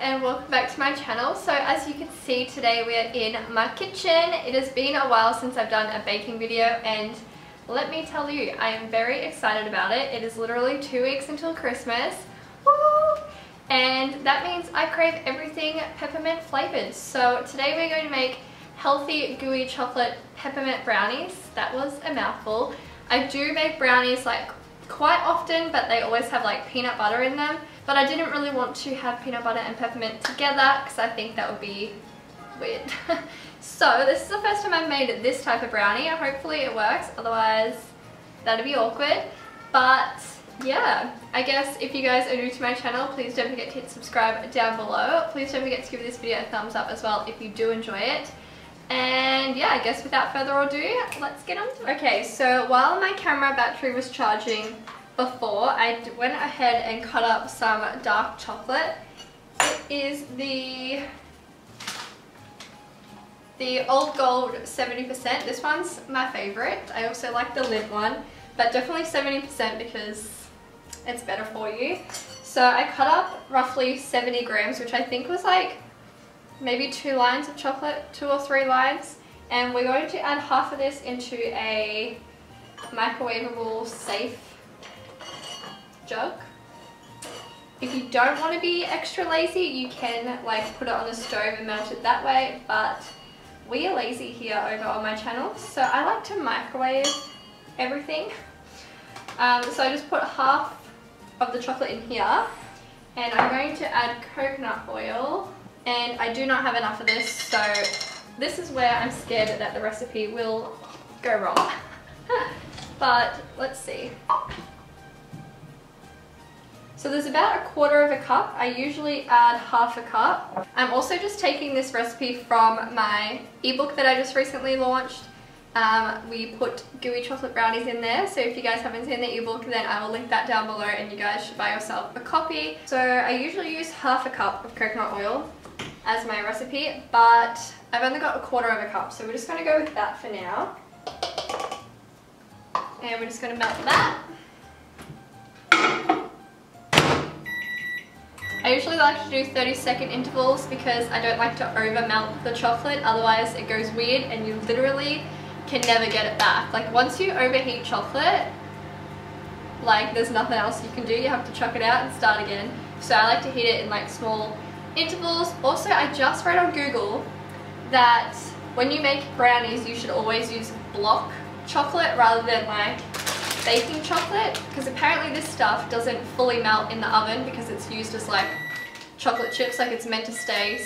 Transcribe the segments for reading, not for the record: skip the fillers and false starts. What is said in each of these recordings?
and welcome back to my channel. So as you can see, today we are in my kitchen. It has been a while since I've done a baking video, and let me tell you, I am very excited about it. It is literally 2 weeks until Christmas. Woo! And that means I crave everything peppermint flavored. So today we're going to make healthy gooey chocolate peppermint brownies. That was a mouthful. I do make brownies like quite often, but they always have like peanut butter in them. But I didn't really want to have peanut butter and peppermint together because I think that would be weird. So this is the first time I've made this type of brownie. Hopefully it works, otherwise that'd be awkward. But yeah, I guess if you guys are new to my channel, please don't forget to hit subscribe down below. Please don't forget to give this video a thumbs up as well if you do enjoy it. And yeah, I guess without further ado, let's get on to it. Okay, so while my camera battery was charging before, I went ahead and cut up some dark chocolate. It is the Old Gold 70%. This one's my favorite. I also like the lid one, but definitely 70% because it's better for you. So I cut up roughly 70 grams, which I think was like maybe 2 lines of chocolate, 2 or 3 lines. And we're going to add half of this into a microwavable safe jug. If you don't want to be extra lazy, you can like put it on the stove and melt it that way, but we are lazy here over on my channel, so I like to microwave everything. So I just put half of the chocolate in here, and I'm going to add coconut oil, and I do not have enough of this, so this is where I'm scared that the recipe will go wrong. But let's see. So there's about 1/4 cup. I usually add half a cup. I'm also just taking this recipe from my ebook that I just recently launched. We put gooey chocolate brownies in there, so if you guys haven't seen the ebook, then I will link that down below and you guys should buy yourself a copy. So I usually use half a cup of coconut oil as my recipe, but I've only got 1/4 cup, so we're just going to go with that for now. And we're just going to melt that. I usually like to do 30-second intervals because I don't like to over melt the chocolate, otherwise it goes weird and you literally can never get it back. Like once you overheat chocolate, like there's nothing else you can do, you have to chuck it out and start again. So I like to heat it in like small intervals. Also, I just read on Google that when you make brownies you should always use block chocolate rather than like baking chocolate, because apparently this stuff doesn't fully melt in the oven because it's used as like chocolate chips, like it's meant to stay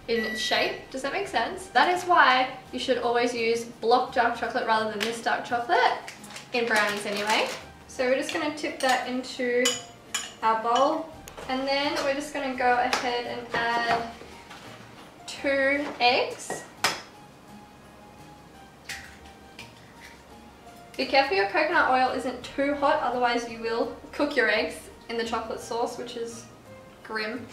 in its shape. Does that make sense? That is why you should always use block dark chocolate rather than this dark chocolate, in brownies anyway. So we're just going to tip that into our bowl, and then we're just going to go ahead and add 2 eggs. Be careful your coconut oil isn't too hot, otherwise you will cook your eggs in the chocolate sauce, which is grim.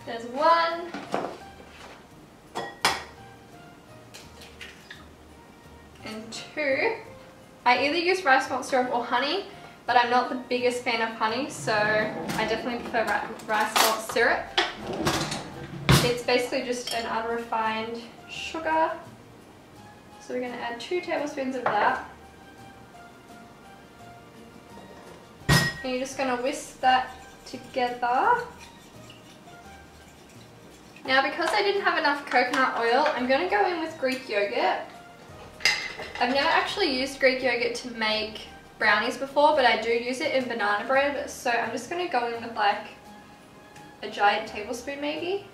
There's 1. And 2. I either use rice malt syrup or honey, but I'm not the biggest fan of honey, so I definitely prefer rice malt syrup. It's basically just an unrefined sugar. So we're going to add 2 tablespoons of that. And you're just going to whisk that together. Now because I didn't have enough coconut oil, I'm going to go in with Greek yogurt. I've never actually used Greek yogurt to make brownies before, but I do use it in banana bread. So I'm just going to go in with like a giant tablespoon maybe.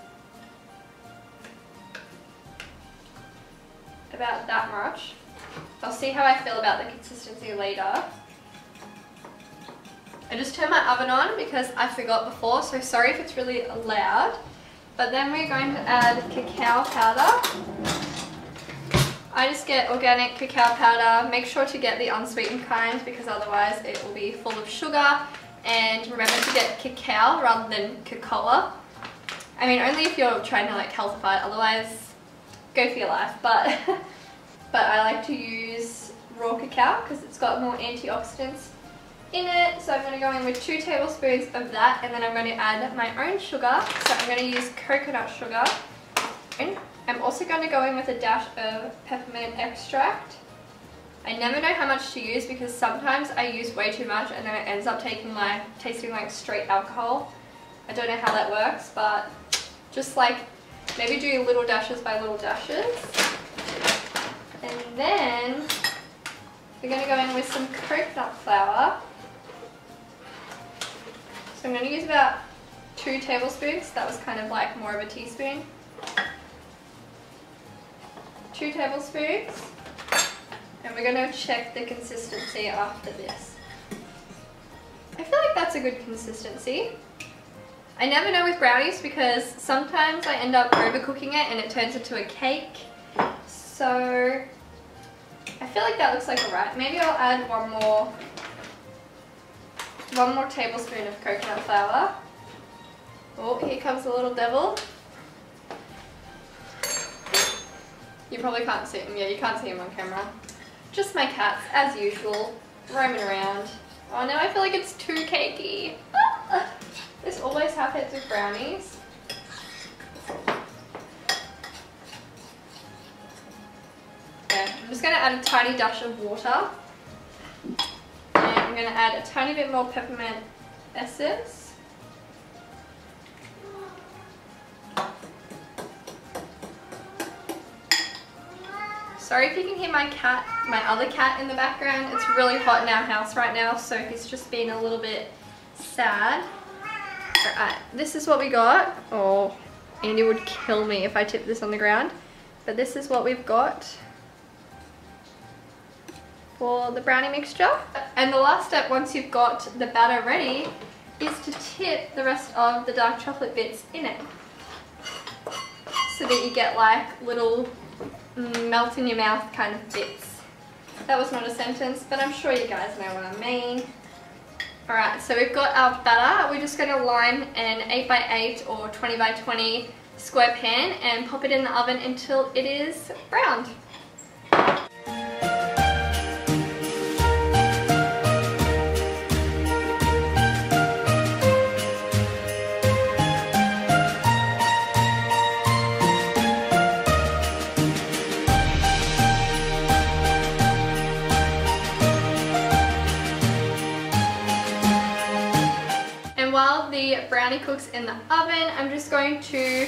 About that much. I'll see how I feel about the consistency later. I just turned my oven on because I forgot before, so sorry if it's really loud. But then we're going to add cacao powder. I just get organic cacao powder. Make sure to get the unsweetened kind because otherwise it will be full of sugar. And remember to get cacao rather than cocoa. I mean, only if you're trying to like healthify it, otherwise go for your life. But I like to use raw cacao because it's got more antioxidants in it. So I'm going to go in with 2 tablespoons of that, and then I'm going to add my own sugar. So I'm going to use coconut sugar. And I'm also going to go in with a dash of peppermint extract. I never know how much to use because sometimes I use way too much and then it ends up tasting like straight alcohol. I don't know how that works, but just like maybe do little dashes by little dashes. And then we're going to go in with some coconut flour. So I'm going to use about 2 tablespoons. That was kind of like more of a teaspoon. 2 tablespoons. And we're going to check the consistency after this. I feel like that's a good consistency. I never know with brownies because sometimes I end up overcooking it and it turns into a cake. So I feel like that looks like alright. Maybe I'll add one more tablespoon of coconut flour. Oh, here comes the little devil. You probably can't see him. Yeah, you can't see him on camera. Just my cats, as usual, roaming around. Oh, now I feel like it's too cakey. This always happens with brownies. Okay, I'm just going to add a tiny dash of water. And I'm going to add a tiny bit more peppermint essence. Sorry if you can hear my other cat in the background. It's really hot in our house right now, so he's just being a little bit sad. Alright, this is what we got. Oh, Andy would kill me if I tipped this on the ground. But this is what we've got for the brownie mixture. And the last step, once you've got the batter ready, is to tip the rest of the dark chocolate bits in it. So that you get like little melt in your mouth kind of bits. That was not a sentence, but I'm sure you guys know what I mean. Alright, so we've got our batter. We're just going to line an 8x8 or 20x20 square pan and pop it in the oven until it is browned. While the brownie cooks in the oven, I'm just going to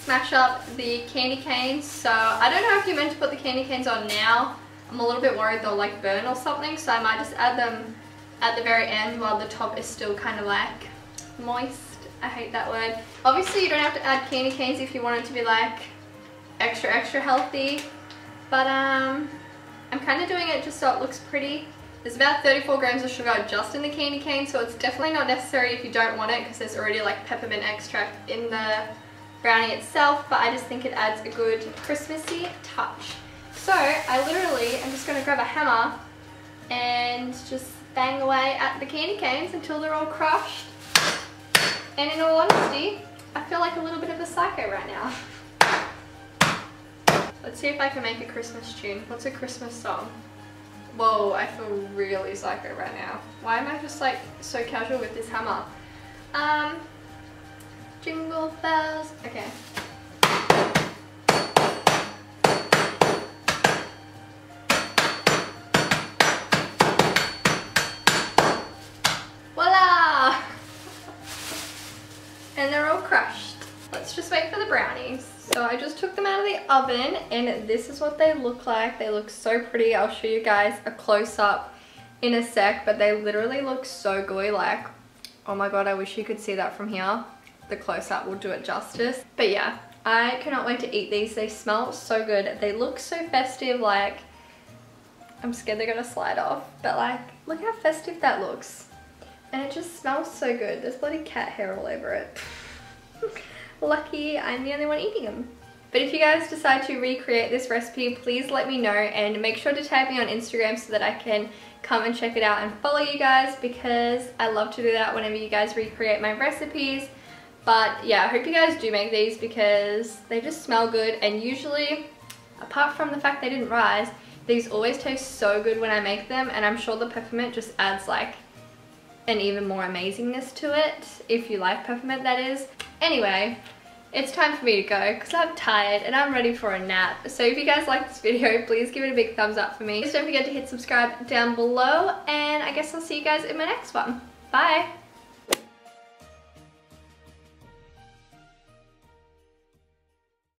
smash up the candy canes. So I don't know if you're meant to put the candy canes on now. I'm a little bit worried they'll like burn or something, so I might just add them at the very end while the top is still kind of like moist. I hate that word. Obviously you don't have to add candy canes if you want it to be like extra healthy, but I'm kind of doing it just so it looks pretty. There's about 34 grams of sugar just in the candy cane, so it's definitely not necessary if you don't want it because there's already like peppermint extract in the brownie itself, but I just think it adds a good Christmassy touch. So I literally am just going to grab a hammer and just bang away at the candy canes until they're all crushed. And in all honesty, I feel like a little bit of a psycho right now. Let's see if I can make a Christmas tune. What's a Christmas song? Whoa, I feel really psycho right now. Why am I just like so casual with this hammer? Jingle bells. Okay. Voila! And they're all crushed. Let's just wait for the brownies. So I just took them out of the oven and this is what they look like. They look so pretty. I'll show you guys a close-up in a sec, but they literally look so gooey. Like, oh my god, I wish you could see that from here. The close-up will do it justice. But yeah, I cannot wait to eat these. They smell so good. They look so festive. Like, I'm scared they're gonna slide off, but like, look how festive that looks. And it just smells so good. There's bloody cat hair all over it. Lucky I'm the only one eating them. But if you guys decide to recreate this recipe, please let me know and make sure to tag me on Instagram so that I can come and check it out and follow you guys, because I love to do that whenever you guys recreate my recipes. But yeah, I hope you guys do make these because they just smell good, and usually, apart from the fact they didn't rise, these always taste so good when I make them, and I'm sure the peppermint just adds like an even more amazingness to it, if you like peppermint that is. Anyway, it's time for me to go because I'm tired and I'm ready for a nap. So if you guys like this video, please give it a big thumbs up for me. Just don't forget to hit subscribe down below, and I guess I'll see you guys in my next one. Bye!